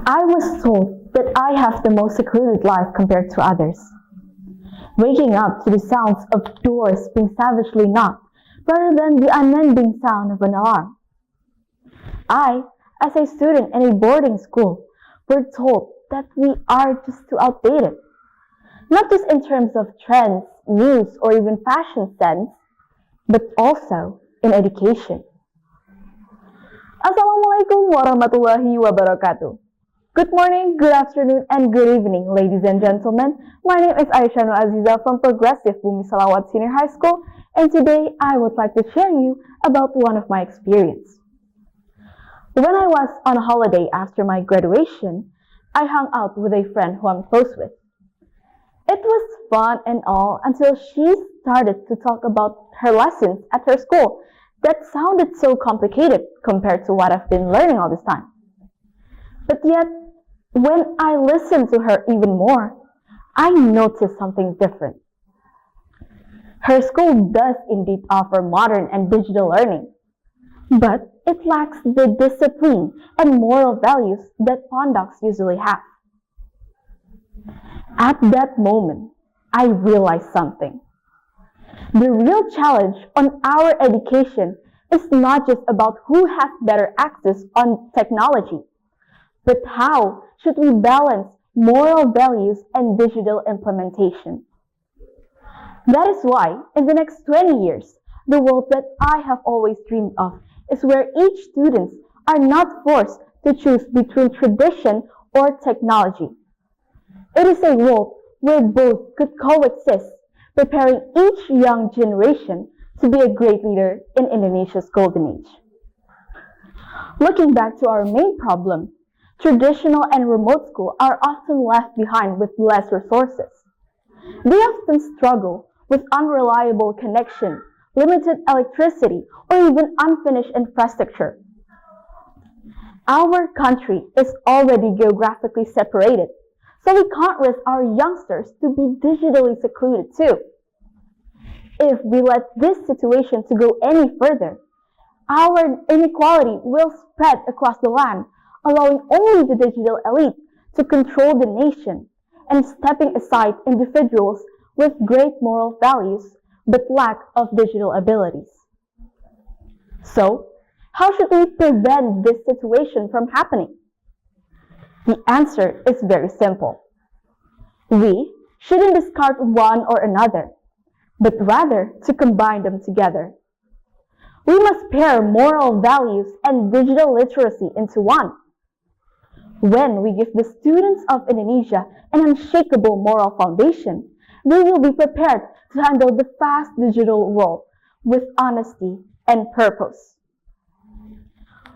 I was told that I have the most secluded life compared to others. Waking up to the sounds of doors being savagely knocked rather than the unending sound of an alarm. I, as a student in a boarding school, were told that we are just too outdated. Not just in terms of trends, news, or even fashion sense, but also in education. Assalamualaikum warahmatullahi wabarakatuh. Good morning, good afternoon, and good evening, ladies and gentlemen. My name is Aisha Nurul Azizah from Progresif Bumi Sholawat Senior High School, and today I would like to share you about one of my experience. When I was on holiday after my graduation, I hung out with a friend who I'm close with. It was fun and all until she started to talk about her lessons at her school that sounded so complicated compared to what I've been learning all this time. But yet, when I listened to her even more, I noticed something different. Her school does indeed offer modern and digital learning, but it lacks the discipline and moral values that conducts usually have. At that moment, I realized something. The real challenge on our education is not just about who has better access on technology, but how should we balance moral values and digital implementation. That is why, in the next 20 years, the world that I have always dreamed of is where each students are not forced to choose between tradition or technology. It is a world where both could coexist, preparing each young generation to be a great leader in Indonesia's golden age. Looking back to our main problem, traditional and remote school are often left behind with less resources. They often struggle with unreliable connection, limited electricity, or even unfinished infrastructure. Our country is already geographically separated, so we can't risk our youngsters to be digitally secluded too. If we let this situation to go any further, our inequality will spread across the land, allowing only the digital elite to control the nation and stepping aside individuals with great moral values but lack of digital abilities. So, how should we prevent this situation from happening? The answer is very simple. We shouldn't discard one or another, but rather to combine them together. We must pair moral values and digital literacy into one. When we give the students of Indonesia an unshakable moral foundation, they will be prepared to handle the fast digital world with honesty and purpose.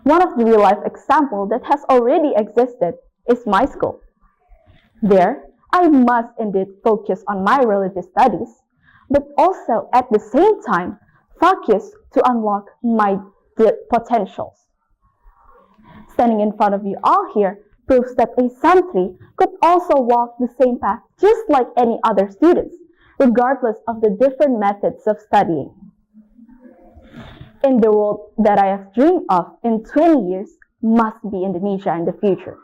One of the real-life examples that has already existed is my school. There, I must indeed focus on my religious studies, but also at the same time focus to unlock my potentials. Standing in front of you all here proves that a santri could also walk the same path just like any other students, regardless of the different methods of studying. In the world that I have dreamed of in 20 years must be Indonesia in the future.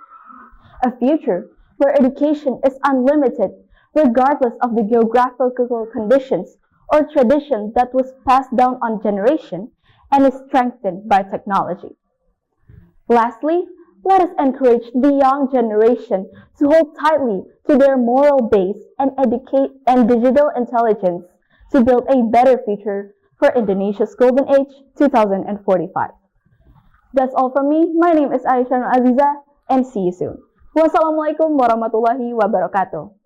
A future where education is unlimited regardless of the geographical conditions or tradition that was passed down on generation and is strengthened by technology. Lastly, let us encourage the young generation to hold tightly to their moral base and educate and digital intelligence to build a better future for Indonesia's Golden Age 2045. That's all from me. My name is Aisha Nurul Azizah and see you soon. Wassalamualaikum warahmatullahi wabarakatuh.